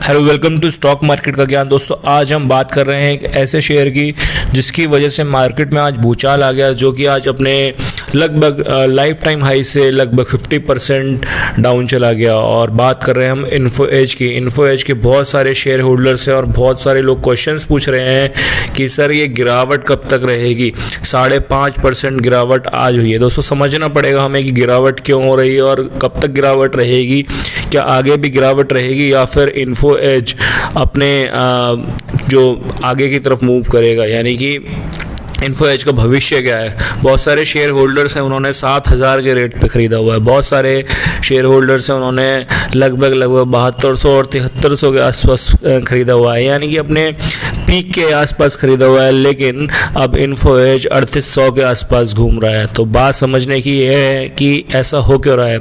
Hello, welcome to stock market का ज्ञान। दोस्तों, आज हम बात कर रहे हैं एक ऐसे शेयर की जिसकी वजह से मार्केट में आज भूचाल आ गया, जो कि आज अपने लगभग लाइफ टाइम हाई से लगभग 50% डाउन चला गया। और बात कर रहे हैं हम इन्फो एज की। इन्फो एज के बहुत सारे शेयर होल्डर्स हैं और बहुत सारे लोग क्वेश्चंस पूछ रहे हैं कि सर ये गिरावट कब तक रहेगी। 5.5% गिरावट आज हुई है। दोस्तों, समझना पड़ेगा हमें कि गिरावट क्यों हो रही है और कब तक गिरावट रहेगी। क्या आगे भी गिरावट रहेगी या फिर इन्फो एज अपने जो आगे की तरफ मूव करेगा, यानी कि इन्फो एज का भविष्य क्या है। बहुत सारे शेयर होल्डर्स हैं, उन्होंने 7,000 के रेट पे ख़रीदा हुआ है। बहुत सारे शेयर होल्डर्स हैं, उन्होंने लगभग 7200 और 7300 के आसपास ख़रीदा हुआ है, यानी कि अपने पीक के आसपास ख़रीदा हुआ है। लेकिन अब इन्फो एज 3800 के आसपास घूम रहा है। तो बात समझने की ये है कि ऐसा हो क्यों रहा है।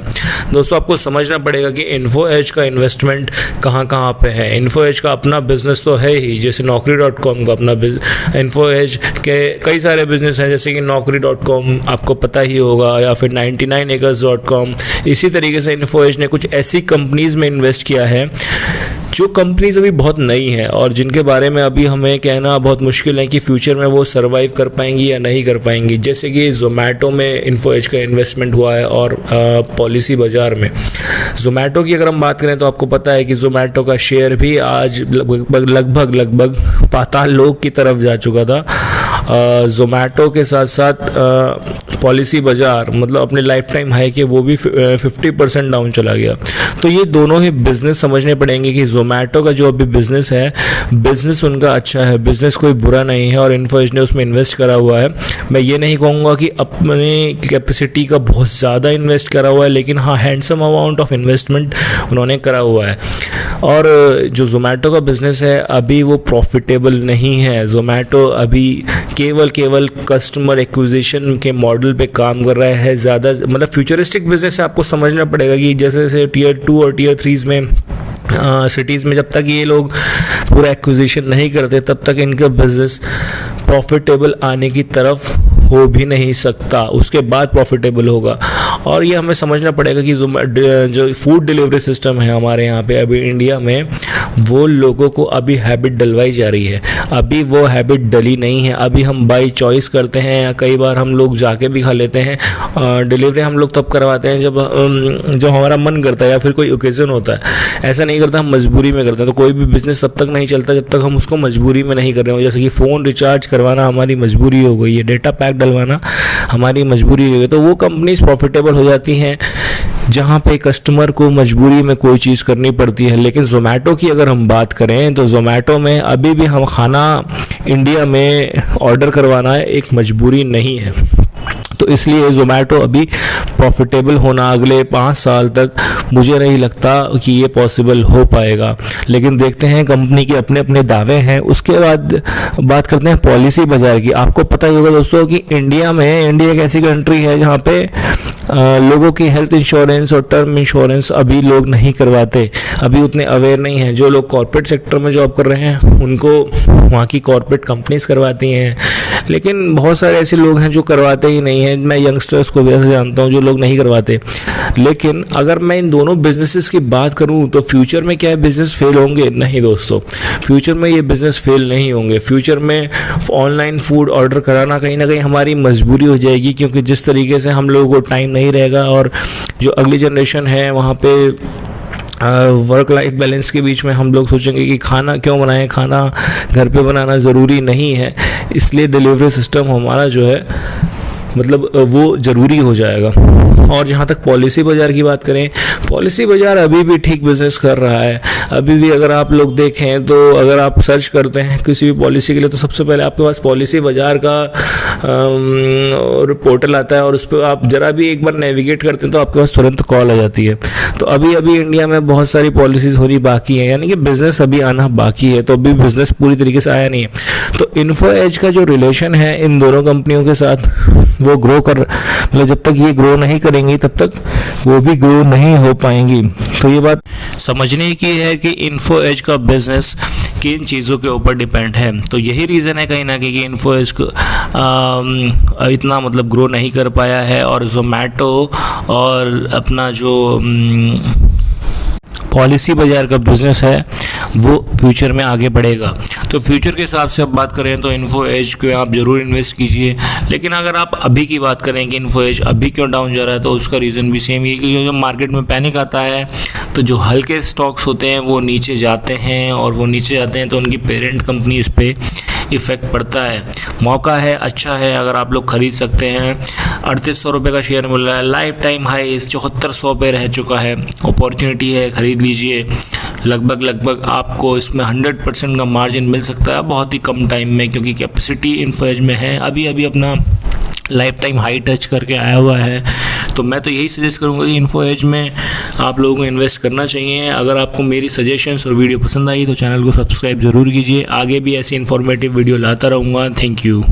दोस्तों, आपको समझना पड़ेगा कि इन्फो एज का इन्वेस्टमेंट कहाँ कहाँ पे है। इन्फो एज का अपना बिजनेस तो है ही, जैसे Naukri.com का अपना इन्फो एज के कई सारे बिजनेस हैं, जैसे कि Naukri.com आपको पता ही होगा, या फिर 99acres.com। इसी तरीके से इन्फो एज ने कुछ ऐसी कंपनीज में इन्वेस्ट किया है जो कंपनीज अभी बहुत नई हैं और जिनके बारे में अभी हमें कहना बहुत मुश्किल है कि फ्यूचर में वो सर्वाइव कर पाएंगी या नहीं कर पाएंगी। जैसे कि जोमेटो में इन्फो एज का इन्वेस्टमेंट हुआ है और पॉलिसी बाजार में। जोमेटो की अगर हम बात करें तो आपको पता है कि जोमेटो का शेयर भी आज लगभग पाताल लोक की तरफ जा चुका था। जोमेटो के साथ साथ पॉलिसी बाजार मतलब अपने लाइफ टाइम हाई के वो भी 50% डाउन चला गया। तो ये दोनों ही बिजनेस समझने पड़ेंगे कि जोमेटो का जो अभी बिजनेस है, बिजनेस उनका अच्छा है, बिजनेस कोई बुरा नहीं है और इन्फो एज ने उसमें इन्वेस्ट करा हुआ है। मैं ये नहीं कहूँगा कि अपनी कैपेसिटी का बहुत ज़्यादा इन्वेस्ट करा हुआ है, लेकिन हाँ, हैंडसम अमाउंट ऑफ इन्वेस्टमेंट उन्होंने करा हुआ है। और जो जोमेटो का बिजनेस है अभी वो प्रॉफिटेबल नहीं है। जोमेटो अभी केवल कस्टमर एक्विजिशन के मॉडल पे काम कर रहा है। ज़्यादा मतलब फ्यूचरिस्टिक बिजनेस है। आपको समझना पड़ेगा कि जैसे जैसे टियर 2 और टियर 3 में सिटीज़ में जब तक ये लोग पूरा एक्विजिशन नहीं करते तब तक इनका बिजनेस प्रॉफिटेबल आने की तरफ हो भी नहीं सकता। उसके बाद प्रॉफिटेबल होगा। और ये हमें समझना पड़ेगा कि जो फूड डिलीवरी सिस्टम है हमारे यहाँ पे अभी इंडिया में, वो लोगों को अभी हैबिट डलवाई जा रही है। अभी वो हैबिट डली नहीं है। अभी हम बाई चॉइस करते हैं या कई बार हम लोग जाके भी खा लेते हैं। डिलीवरी हम लोग तब करवाते हैं जब हमारा मन करता है या फिर कोई ओकेजन होता है। ऐसा नहीं करता, हम मजबूरी में करते हैं। तो कोई भी बिजनेस तब तक नहीं चलता जब तक हम उसको मजबूरी में नहीं कर रहे हो। जैसे कि फ़ोन रिचार्ज करवाना हमारी मजबूरी हो गई है, डेटा पैक डलवाना हमारी मजबूरी हो गई। तो वो कंपनीज प्रॉफिटेबल हो जाती हैं जहाँ पे कस्टमर को मजबूरी में कोई चीज़ करनी पड़ती है। लेकिन जोमेटो की अगर हम बात करें तो जोमेटो में अभी भी हम खाना इंडिया में ऑर्डर करवाना एक मजबूरी नहीं है। तो इसलिए जोमेटो अभी प्रॉफिटेबल होना अगले 5 साल तक मुझे नहीं लगता कि ये पॉसिबल हो पाएगा। लेकिन देखते हैं, कंपनी के अपने अपने दावे हैं। उसके बाद बात करते हैं पॉलिसी बाजार की। आपको पता ही होगा दोस्तों कि इंडिया एक ऐसी कंट्री है जहाँ पे लोगों की हेल्थ इंश्योरेंस और टर्म इंश्योरेंस अभी लोग नहीं करवाते, अभी उतने अवेयर नहीं हैं। जो लोग कॉर्पोरेट सेक्टर में जॉब कर रहे हैं उनको वहाँ की कॉर्पोरेट कंपनीज करवाती हैं, लेकिन बहुत सारे ऐसे लोग हैं जो करवाते ही नहीं हैं। मैं यंगस्टर्स को भी ऐसे जानता हूँ जो लोग नहीं करवाते। लेकिन अगर मैं इन दोनों बिजनेसेस की बात करूँ तो फ्यूचर में क्या बिजनेस फेल होंगे? नहीं दोस्तों, फ्यूचर में ये बिजनेस फेल नहीं होंगे। फ्यूचर में ऑनलाइन फूड ऑर्डर कराना कहीं ना कहीं हमारी मजबूरी हो जाएगी, क्योंकि जिस तरीके से हम लोगों को टाइम नहीं रहेगा और जो अगली जनरेशन है वहाँ पे वर्क लाइफ बैलेंस के बीच में हम लोग सोचेंगे कि खाना क्यों बनाएं, खाना घर पे बनाना ज़रूरी नहीं है। इसलिए डिलीवरी सिस्टम हमारा जो है मतलब वो ज़रूरी हो जाएगा। और जहाँ तक पॉलिसी बाज़ार की बात करें, पॉलिसी बाज़ार अभी भी ठीक बिजनेस कर रहा है। अभी भी अगर आप लोग देखें तो अगर आप सर्च करते हैं किसी भी पॉलिसी के लिए तो सबसे पहले आपके पास पॉलिसी बाज़ार का पोर्टल आता है और उस पर आप ज़रा भी एक बार नेविगेट करते हैं तो आपके पास तुरंत कॉल आ जाती है। तो अभी इंडिया में बहुत सारी पॉलिसीज़ होनी बाकी है, यानी कि बिज़नेस अभी आना बाकी है। तो अभी बिज़नेस पूरी तरीके से आया नहीं है। तो इन्फो एज का जो रिलेशन है इन दोनों कंपनियों के साथ वो ग्रो कर, मतलब जब तक ये ग्रो नहीं करेंगी तब तक वो भी ग्रो नहीं हो पाएंगी। तो ये बात समझने की है कि इन्फो एज का बिजनेस किन चीज़ों के ऊपर डिपेंड है। तो यही रीज़न है कहीं ना कहीं कि इन्फो एज इतना मतलब ग्रो नहीं कर पाया है। और जोमेटो और अपना जो पॉलिसी बाजार का बिजनेस है वो फ्यूचर में आगे बढ़ेगा। तो फ्यूचर के हिसाब से अब बात करें तो इन्फो एज को आप ज़रूर इन्वेस्ट कीजिए। लेकिन अगर आप अभी की बात करें कि इन्फो एज अभी क्यों डाउन जा रहा है, तो उसका रीज़न भी सेम ही है कि जब मार्केट में पैनिक आता है तो जो हल्के स्टॉक्स होते हैं वो नीचे जाते हैं, और वो नीचे जाते हैं तो उनकी पेरेंट कंपनी इस पे इफ़ेक्ट पड़ता है। मौका है, अच्छा है, अगर आप लोग खरीद सकते हैं। 3800 रुपये का शेयर मिल रहा है, लाइफ टाइम हाई इस 7400 पे रह चुका है। अपॉर्चुनिटी है, ख़रीद लीजिए। लगभग आपको इसमें 100% का मार्जिन मिल सकता है बहुत ही कम टाइम में, क्योंकि कैपेसिटी इन्फो एज में है, अभी अपना लाइफ टाइम हाई टच करके आया हुआ है। तो मैं तो यही सजेस्ट करूंगा कि इन्फो एज में आप लोगों को इन्वेस्ट करना चाहिए। अगर आपको मेरी सजेशंस और वीडियो पसंद आई तो चैनल को सब्सक्राइब ज़रूर कीजिए। आगे भी ऐसी इन्फॉर्मेटिव वीडियो लाता रहूँगा। Thank you.